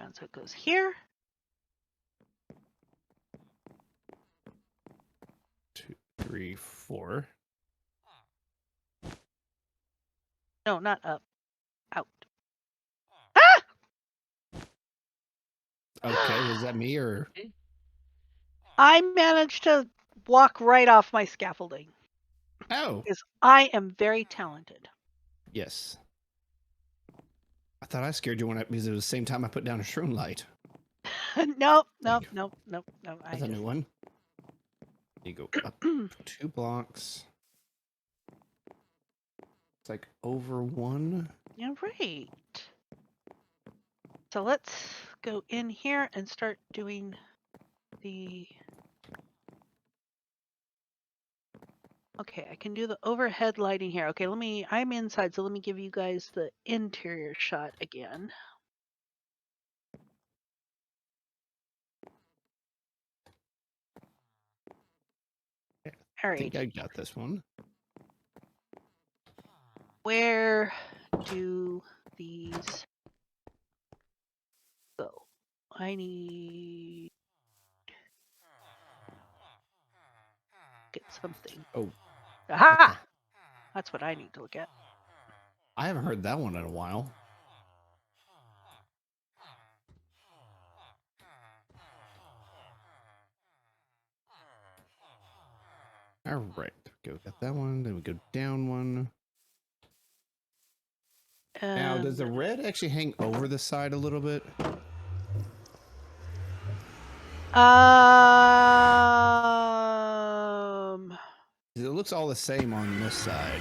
And so it goes here. 2, 3, 4. No, not up. Out. Ah! Okay, was that me or? I managed to walk right off my scaffolding. Oh. Because I am very talented. Yes. I thought I scared you because it was the same time I put down a shroom light. Nope. That's a new one. You go up 2 blocks. It's like over 1. Yeah, right. So let's go in here and start doing the... Okay, I can do the overhead lighting here. Okay, I'm inside, so let me give you guys the interior shot again. All right. I think I got this one. Where do these go? I need... get something. Oh. Aha! That's what I need to look at. I haven't heard that one in a while. All right, got that one. Then we go down one. Now, does the red actually hang over the side a little bit? It looks all the same on this side.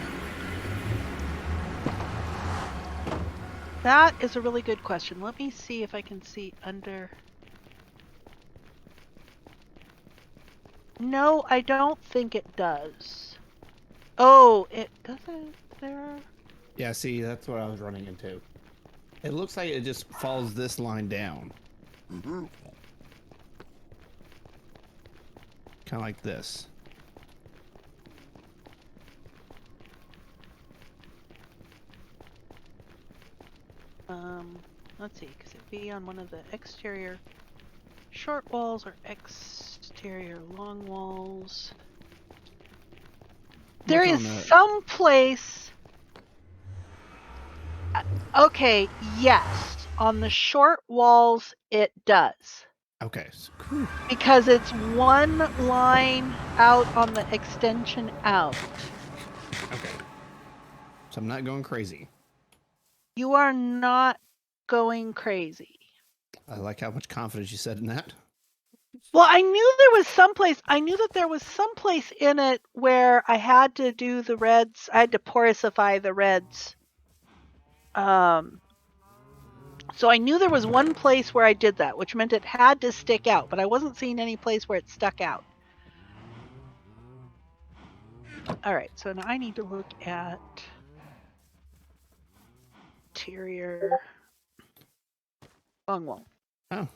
That is a really good question. Let me see if I can see under. No, I don't think it does. Oh, it doesn't there. Yeah, see, that's what I was running into. It looks like it just follows this line down. Kind of like this. Let's see, because it'd be on one of the exterior short walls or exterior long walls. There is some place. Okay, yes. On the short walls, it does. Okay. Because it's one line out on the extension out. Okay. So I'm not going crazy. You are not going crazy. I like how much confidence you said in that. Well, I knew there was someplace. I knew that there was someplace in it where I had to do the reds. I had to porosify the reds. So I knew there was one place where I did that, which meant it had to stick out, but I wasn't seeing any place where it stuck out. All right, so now I need to look at interior long wall. Oh,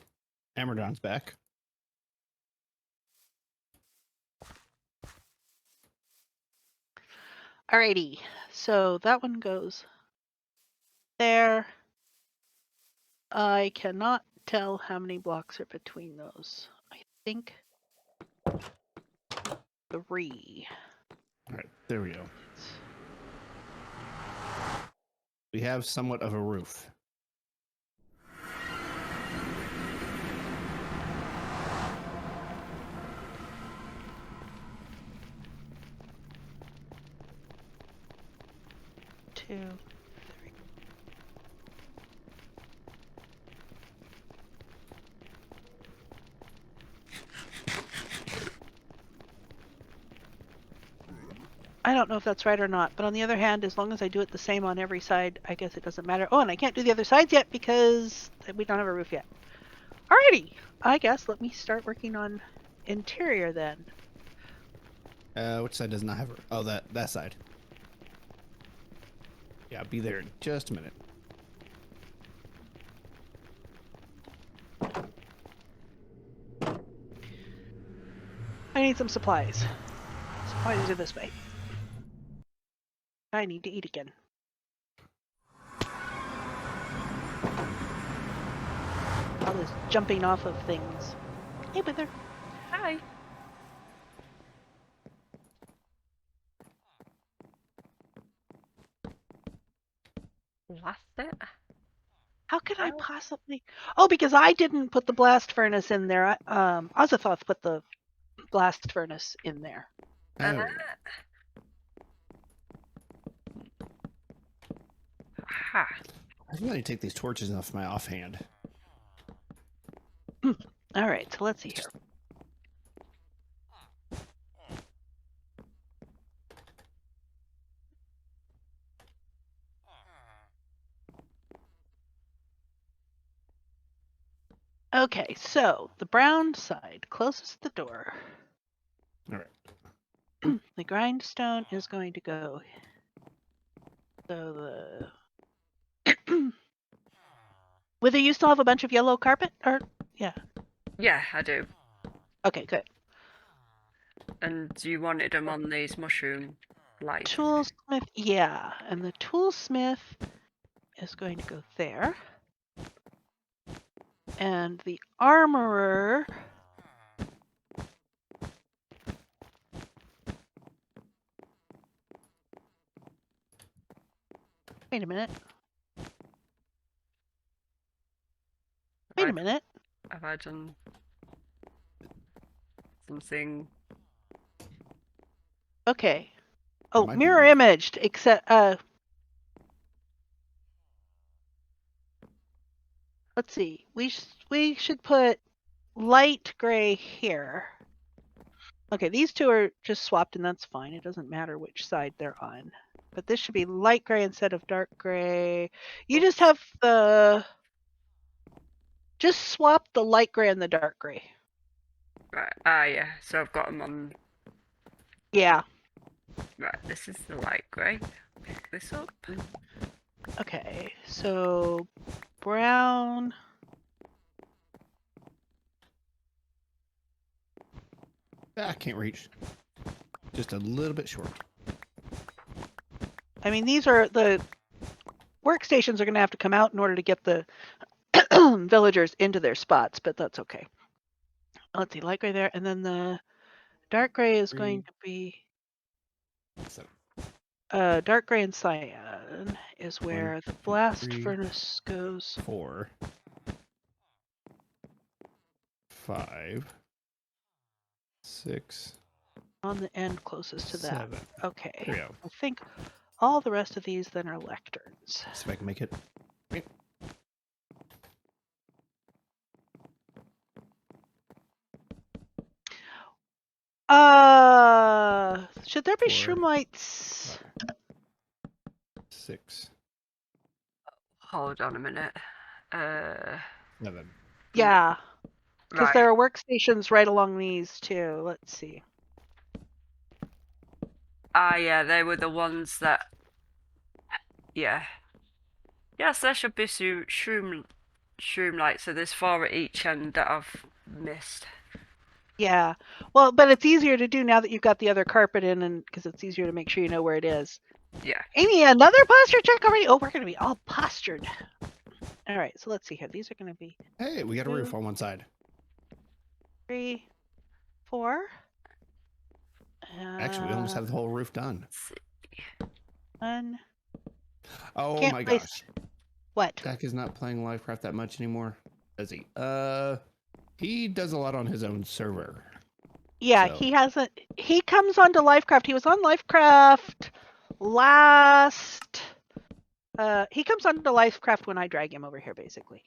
Amradorn's back. Alrighty, so that one goes there. I cannot tell how many blocks are between those. I think 3. All right, there we go. We have somewhat of a roof. Two, 3. I don't know if that's right or not, but on the other hand, as long as I do it the same on every side, I guess it doesn't matter. Oh, and I can't do the other sides yet because we don't have a roof yet. Alrighty, I guess let me start working on interior then. Which side does not have a roof? Oh, that side. Yeah, I'll be there in just a minute. I need some supplies. Supplies are this way. I need to eat again. this jumping off of things. Hey, Wither. Hi. Lost it? How could I Ow. possibly? Oh, because I didn't put the blast furnace in there. Auzathoth put the blast furnace in there. Oh. Ha. I really need to take these torches off my offhand. All right, so let's see here. Okay, so the brown side closest the door. All right. The grindstone is going to go. So the Whether you still have a bunch of yellow carpet, or yeah. Yeah, I do. Okay, good. And you wanted them on these mushroom lights? Toolsmith, yeah, and the toolsmith is going to go there, and the armorer. Wait a minute. Wait a minute. Have I done something? Okay. Oh, Might mirror be. imaged, except let's see. We should put light gray here. Okay, these two are just swapped, and that's fine. It doesn't matter which side they're on. But this should be light gray instead of dark gray. You just have the. Just swap the light gray and the dark gray. Right. Ah, yeah. So I've got them on. Yeah. Right. This is the light grey. Pick this up. Okay, so brown. I can't reach. Just a little bit short. I mean, these are the workstations are going to have to come out in order to get the villagers into their spots, but that's okay. Let's see, light gray there, and then the dark gray is going to be So, dark gray and cyan is where the blast 3, furnace goes. 4, 5, 6. On the end closest to that. 7. Okay. There we go. I think all the rest of these then are lecterns. See if I can make it. Should there be 4, shroom lights? 6, Hold on a minute. 7. Yeah, because Right. there are workstations right along these too. Let's see. Ah, yeah. They were the ones that. Yeah. Yes, there should be shroom lights. So there's 4 at each end that I've missed. Yeah, well, but it's easier to do now that you've got the other carpet in, and because it's easier to make sure you know where it is. Yeah. Amy, another posture check already? Oh, we're going to be all postured. All right, so let's see here. These are going to be Hey, we got a roof on one side. 3, 4. Actually, we almost have the whole roof done. 1. Oh Can't my place- gosh. What? Jack is not playing Lyfcraft that much anymore, does he? He does a lot on his own server. Yeah, So- he hasn't. He comes onto Lyfcraft. He was on Lyfcraft last. He comes onto Lyfcraft when I drag him over here, basically.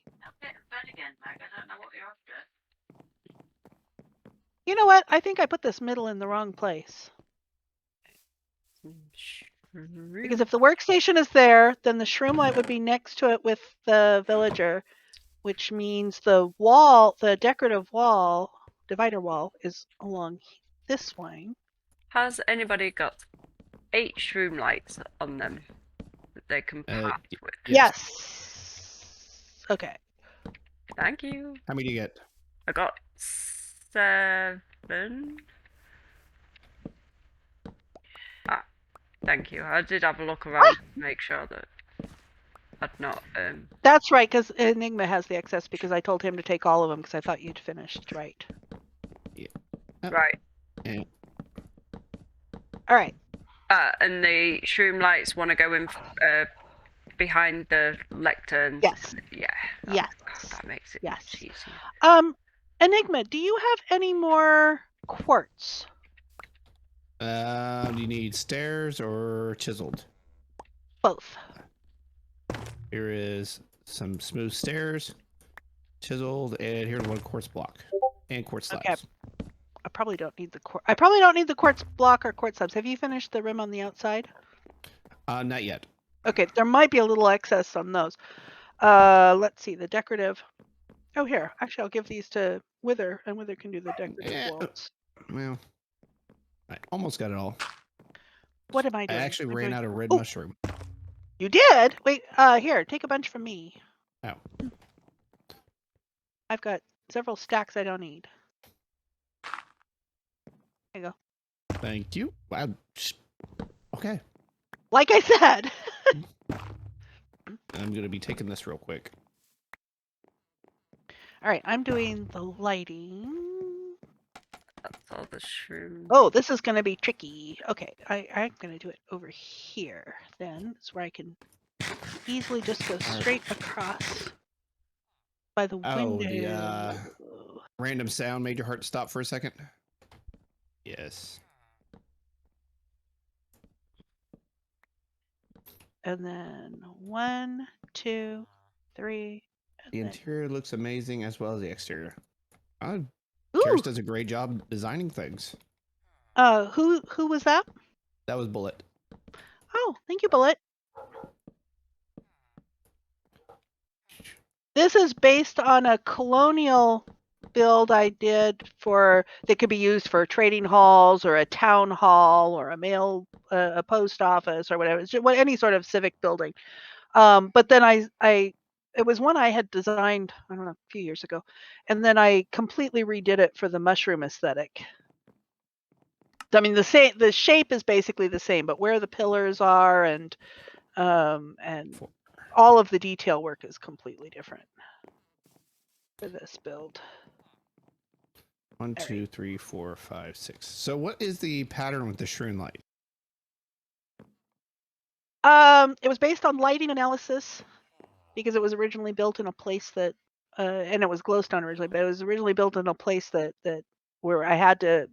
You know what? I think I put this middle in the wrong place. Because if the workstation is there, then the shroom light would be next to it with the villager, which means the wall, the decorative wall, divider wall, is along this way. Has anybody got 8 shroom lights on them that they can patch with? Yes. Okay. Thank you. How many do you get? I got 7. Ah, thank you. I did have a look around to make sure that. I'd not. That's right, because Enigma has the excess because I told him to take all of them because I thought you'd finished, right? Right. Yeah. All right. And the shroom lights want to go in behind the lectern. Yes. Yeah. Yes. That makes it Yes. much easier. Enigma, do you have any more quartz? Do you need stairs or chiseled? Both. Here is some smooth stairs, chiseled, and here's one quartz block and quartz slabs. Okay. I probably don't need the quartz. I probably don't need the quartz block or quartz slabs. Have you finished the rim on the outside? Not yet. Okay, there might be a little excess on those. Let's see, the decorative. Oh, here. Actually, I'll give these to Wither, and Wither can do the decorative walls. Well, I almost got it all. What am I I doing? actually ran out of red Oh, mushroom. you did? Wait, here, take a bunch from me. Oh. I've got several stacks I don't need. There you go. Thank you. Wow. Okay. Like I said. I'm going to be taking this real quick. All right, I'm doing the lighting. That's all the shroom. Oh, this is going to be tricky. Okay, I'm going to do it over here then. It's where I can easily just go straight across by the window. The random sound made your heart stop for a second? Yes. And then 1, 2, 3. The interior looks amazing as well as the exterior. Ooh. Charis does a great job designing things. Who was that? That was Bullet. Oh, thank you, Bullet. This is based on a colonial build I did that could be used for trading halls or a town hall or a post office or whatever. It's just, any sort of civic building. But then it was one I had designed, I don't know, a few years ago, and then I completely redid it for the mushroom aesthetic. I mean, the shape is basically the same, but where the pillars are and all of the detail work is completely different for this build. 1, 2, 3, 4, 5, 6. So what is the pattern with the shroom light? It was based on lighting analysis because it was originally built in a place that, and it was glowstone originally, but it was originally built in a place that where I had to.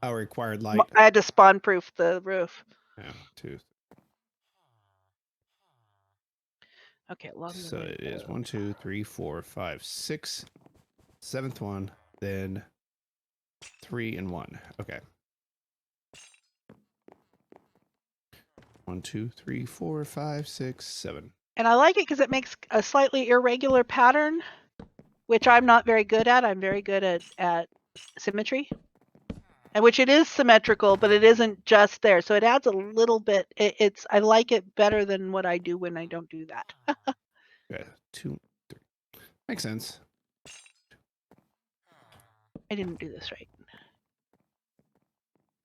Required light. I had to spawn proof the roof. Yeah, 2. Okay, so it is 1, 2, 3, 4, 5, 6. 7th one, then 3 and 1. Okay. 1, 2, 3, 4, 5, 6, 7. And I like it because it makes a slightly irregular pattern, which I'm not very good at. I'm very good at symmetry. And which it is symmetrical, but it isn't just there. So it adds a little bit. I like it better than what I do when I don't do that. Okay, 2, 3. Makes sense. I didn't do this right.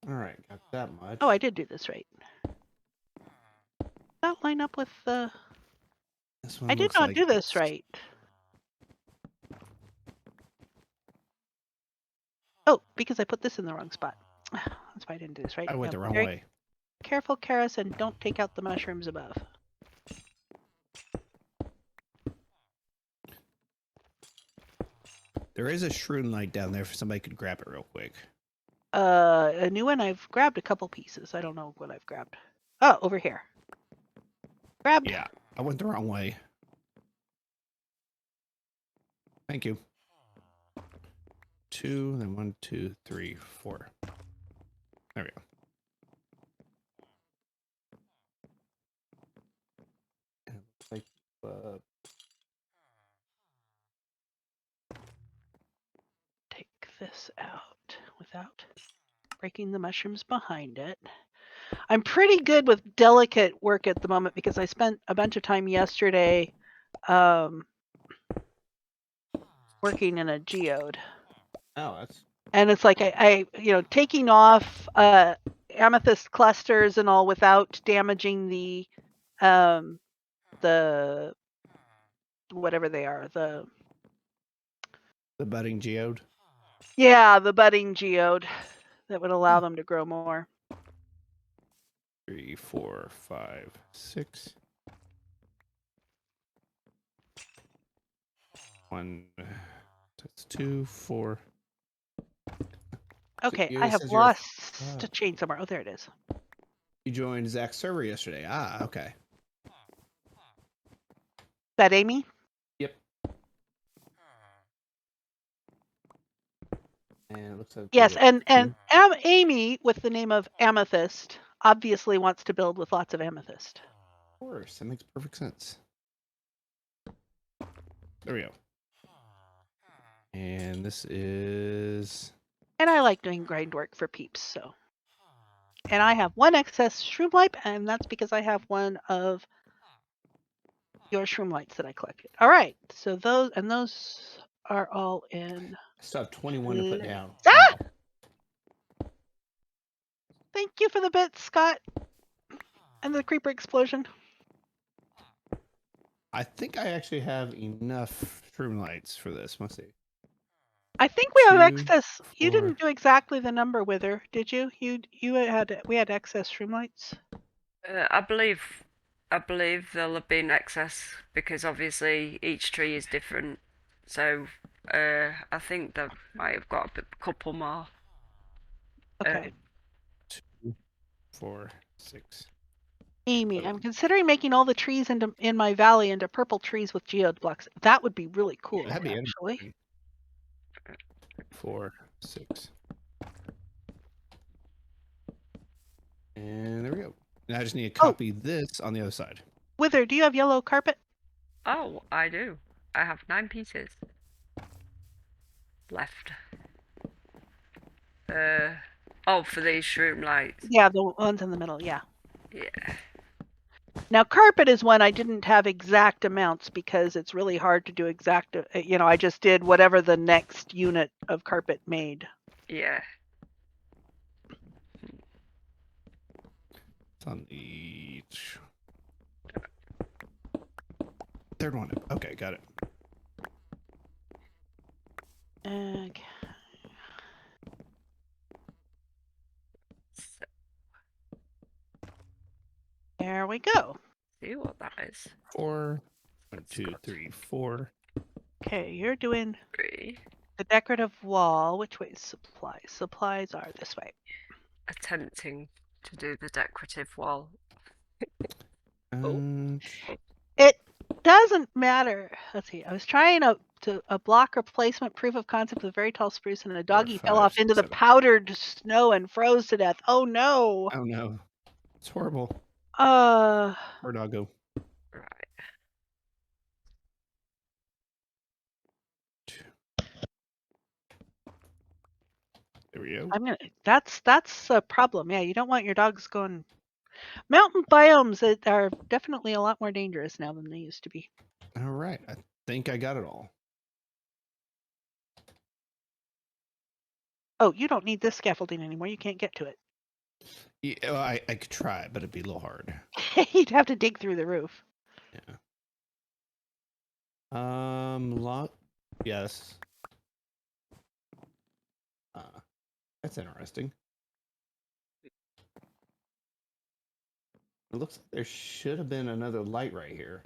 All right, got that much. Oh, I did do this right. Does that line up with the... This one I did not do this right. Oh, because I put this in the wrong spot. That's why I didn't do this right. I went the wrong way. Careful, Charis, and don't take out the mushrooms above. There is a shroom light down there if somebody could grab it real quick. A new one. I've grabbed a couple pieces. I don't know what I've grabbed. Oh, over here. Grabbed. Yeah, I went the wrong way. Thank you. 2, then 1, 2, 3, 4. There we go. And it looks like, take this out without breaking the mushrooms behind it. I'm pretty good with delicate work at the moment because I spent a bunch of time yesterday working in a geode. Oh, that's... And it's like I taking off amethyst clusters and all without damaging the whatever they are. The budding geode. The budding geode that would allow them to grow more. 3, 4, 5, 6. 1. That's 2, 4. Okay, You- I it have says you're- lost a chain somewhere. Oh, there it is. You joined Zach's server yesterday. Ah, okay. Is that Amy? Yep. And it looks like Yes, and two. Amy with the name of Amethyst obviously wants to build with lots of amethyst. Of course, that makes perfect sense. There we go. And this is... And I like doing grind work for peeps, so. And I have one excess shroom light, and that's because I have one of your shroom lights that I collected. All right, so those are all in. I still have 21 to put down. Ah! Wow. Thank you for the bits, Scott. And the creeper explosion. I think I actually have enough shroom lights for this. Let's see. I think we have 2, excess. You 4. didn't do exactly the number, Wither, did you? We had excess shroom lights. I believe there'll have been excess because obviously each tree is different. So I think there might have got a couple more. Okay. 2, 4, 6. Amy, I'm considering making all the trees in my valley into purple trees with geode blocks. That would be really cool, That'd be actually. interesting. 4, 6. And there we go. Now I just need to copy this on the other side. Wither, do you have yellow carpet? Oh, I do. I have 9 pieces left. Oh, for these shroom lights. Yeah, the ones in the middle, yeah. Yeah. Now, carpet is one I didn't have exact amounts because it's really hard to do exact, I just did whatever the next unit of carpet made. Yeah. It's on each. Third one. Okay, got it. Okay. So, There we go. see what that is. 4. 1, 2, 3, 4. Okay, you're doing 3. the decorative wall. Which way is supplies? Supplies are this way. Attempting to do the decorative wall. And It doesn't matter. Let's see. I was trying a block replacement proof of concept with a very tall spruce, and a doggy fell 5, off into 7. the powdered snow and froze to death. Oh no! Oh no. It's horrible. Poor doggo. Right. There we go. That's a problem. Yeah, you don't want your dogs going. Mountain biomes that are definitely a lot more dangerous now than they used to be. All right. I think I got it all. Oh, you don't need this scaffolding anymore. You can't get to it. Yeah, well, I could try, but it'd be a little hard. You'd have to dig through the roof. Yeah. Lot. Yes. That's interesting. It looks like there should have been another light right here.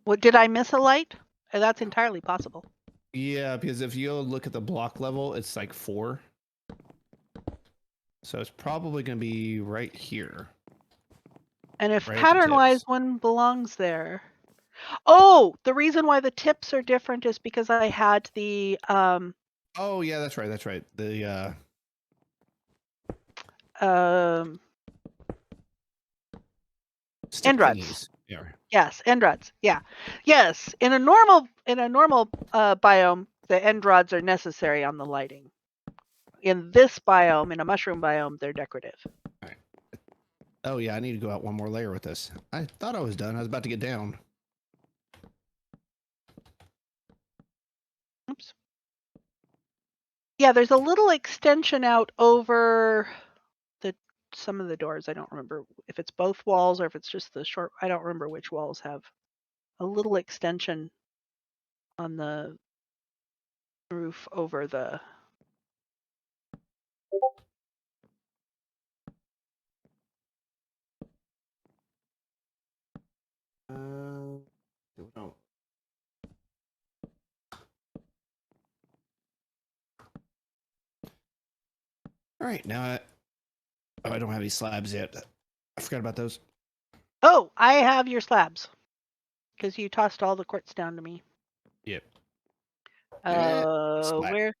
What, did I miss a light? That's entirely possible. Yeah, because if you look at the block level, it's like 4. So it's probably going to be right here. And if Right at the pattern-wise tips. one belongs there. Oh, the reason why the tips are different is because I had the Oh yeah, that's right. That's right. The stick end-rods. thingies. Yeah. Yes, end-rods. Yeah. Yes, in a normal biome, the end-rods are necessary on the lighting. In this biome, in a mushroom biome, they're decorative. All right. Oh yeah, I need to go out one more layer with this. I thought I was done. I was about to get down. Oops. Yeah, there's a little extension out over some of the doors. I don't remember if it's both walls or if it's just the short. I don't remember which walls have a little extension on the roof over the. No. All right, now I don't have any slabs yet. I forgot about those. Oh, I have your slabs because you tossed all the quartz down to me. Yep. Splat. Where?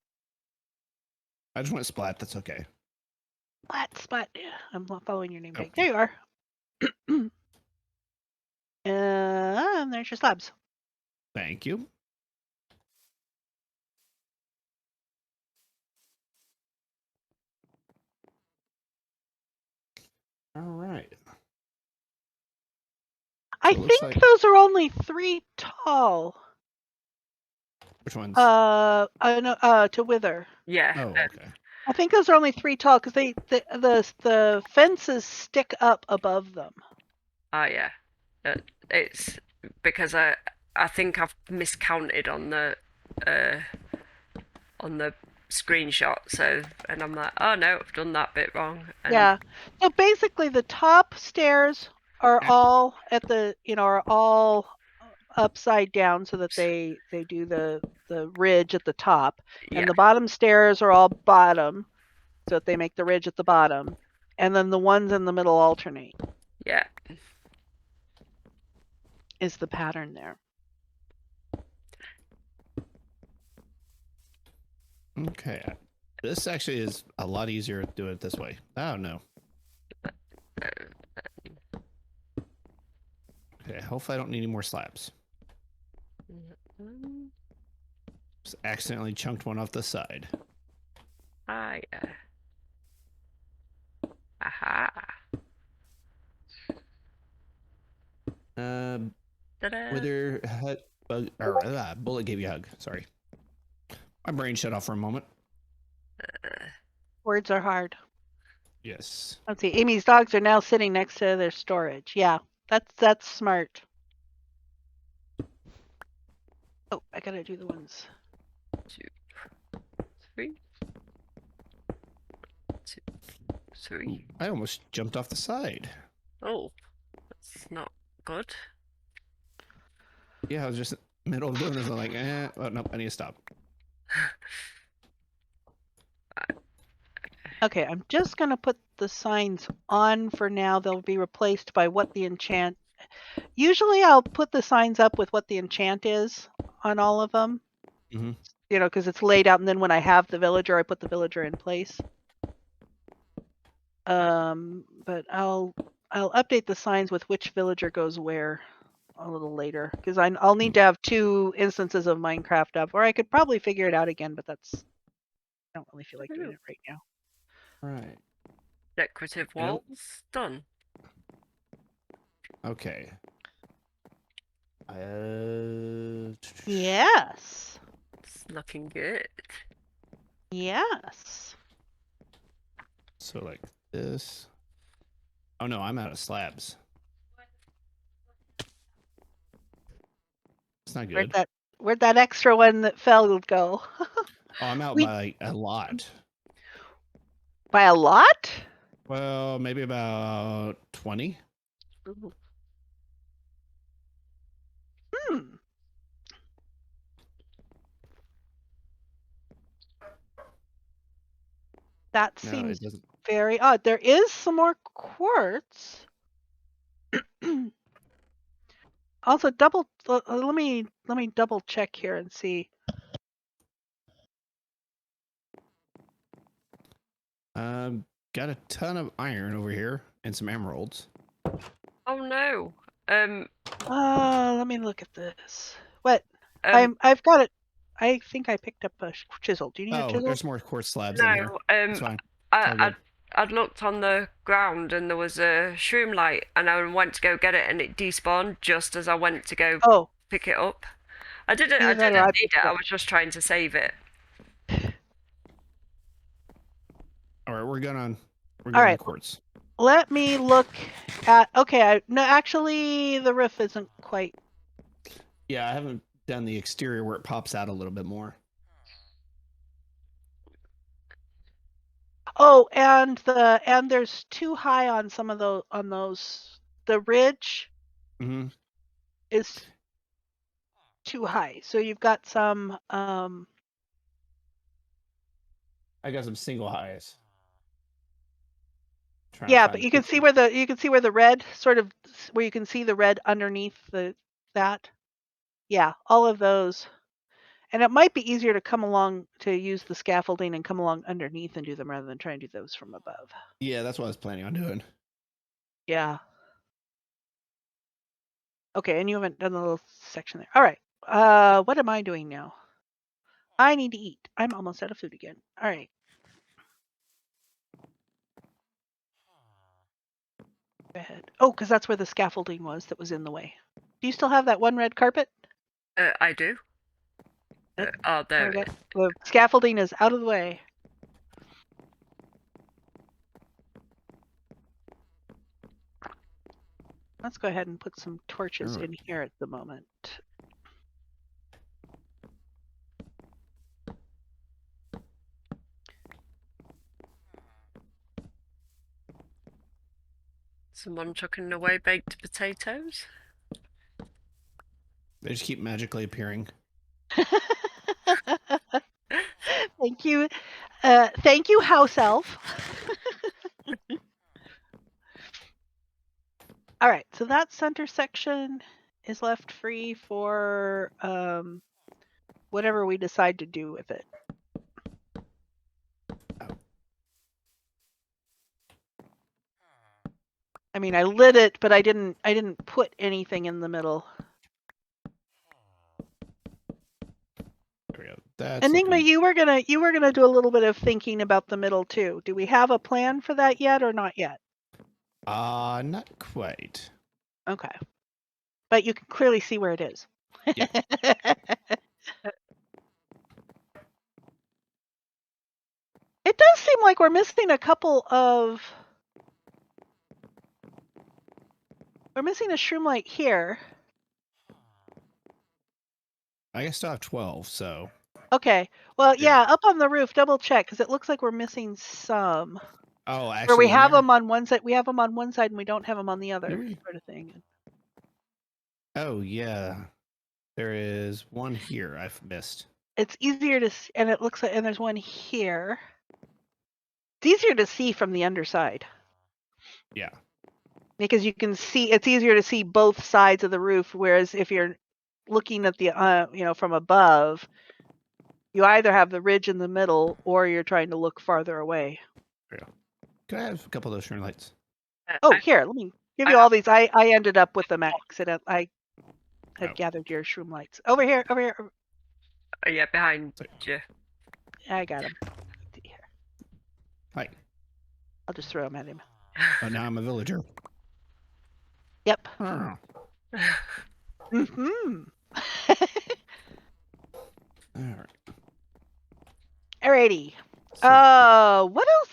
I just went splat. That's okay. Splat. I'm not following your name. Oh. There you are. And there's your slabs. Thank you. All right. I So it looks think like- those are only 3 tall. Which ones? To wither. Yeah. Oh, okay. I think those are only 3 tall because the fences stick up above them. Oh yeah. It's because I think I've miscounted on the screenshot. So and I'm like, oh no, I've done that bit wrong. And Yeah. So basically, the top stairs are all at the are all upside down so that they do the ridge at the top, yeah. and the bottom stairs are all bottom so that they make the ridge at the bottom, and then the ones in the middle alternate. Yeah. Is the pattern there? Okay. This actually is a lot easier to do it this way. Oh no. Okay. Hopefully I don't need any more slabs. Just accidentally chunked one off the side. Ah yeah. Aha. Ta-da. Wither bullet gave you a hug. Sorry. My brain shut off for a moment. Words are hard. Yes. Let's see. Amy's dogs are now sitting next to their storage. Yeah, that's smart. Oh, I gotta do the ones. 2, 3. 2, 3. I almost jumped off the side. Oh, that's not good. Yeah, I was just in the middle of doing this. I'm like, oh, nope, I need to stop. Okay, I'm just gonna put the signs on for now. They'll be replaced by what the enchant. Usually, I'll put the signs up with what the enchant is on all of them. Mm-hmm. Because it's laid out, and then when I have the villager, I put the villager in place. But I'll update the signs with which villager goes where a little later, because I'll need to have 2 instances of Minecraft up, or I could probably figure it out again, but I don't really feel like doing it right now. All right. Decorative walls done. Okay. Yes. It's looking good. Yes. So like this. Oh no, I'm out of slabs. It's not good. Where'd that extra one that fell go? Oh, I'm out by a lot. By a lot? Well, maybe about 20. That seems very odd. There is some more quartz. Also, let me double check here and see. Got a ton of iron over here and some emeralds. Oh no. Let me look at this. What? Um, I've got it. I think I picked up a chisel. Do you need a chisel? There's more quartz slabs in here. no. It's fine. I'd looked on the ground and there was a shroom light, and I went to go get it, and it despawned just as I went to go pick it up. I didn't need it. I was just trying to save it. All right, we're going on quartz. Let me look at. Okay, no, actually, the roof isn't quite Yeah, I haven't done the exterior where it pops out a little bit more. Oh, and there's too high on some of those. The ridge is too high. So you've got some I got some single highs. Yeah, but you can see where the red sort of where you can see the red underneath that. Yeah, all of those. And it might be easier to come along to use the scaffolding and come along underneath and do them rather than try and do those from above. Yeah, that's what I was planning on doing. Yeah. Okay, and you haven't done the little section there. All right. What am I doing now? I need to eat. I'm almost out of food again. All right. Go ahead. Oh, because that's where the scaffolding was that was in the way. Do you still have that one red carpet? I do. Oh, there it is. The scaffolding is out of the way. Let's go ahead and put some torches in here at the moment. Someone chucking away baked potatoes? They just keep magically appearing. Thank you. Thank you, house elf. All right, so that center section is left free for whatever we decide to do with it. I mean, I lit it, but I didn't put anything in the middle. There we go. That's Enigma, you were gonna do a little bit of thinking about the middle too. Do we have a plan for that yet or not yet? Not quite. Okay. But you can clearly see where it is. Yeah. It does seem like we're missing a couple of... We're missing a shroom light here. I still have 12, so... Okay. Well, yeah, up on the roof, double check, because it looks like we're missing some. Oh, actually... Where we have them on one side, and we don't have them on the other, sort of thing. Oh, yeah. There is one here I've missed. It's easier to see, and it looks like, and there's one here. It's easier to see from the underside. Yeah. Because you can see, it's easier to see both sides of the roof, whereas if you're looking at the, from above, you either have the ridge in the middle or you're trying to look farther away. Yeah. Can I have a couple of those shroom lights? Oh, here, let me give you all these. I ended up with them accident. I had gathered your shroom lights. Over here. Oh, yeah, behind you. I got him. Hi. I'll just throw him at him. Oh, now I'm a villager. Yep. Oh. Mm-hmm. All right. Alrighty. What else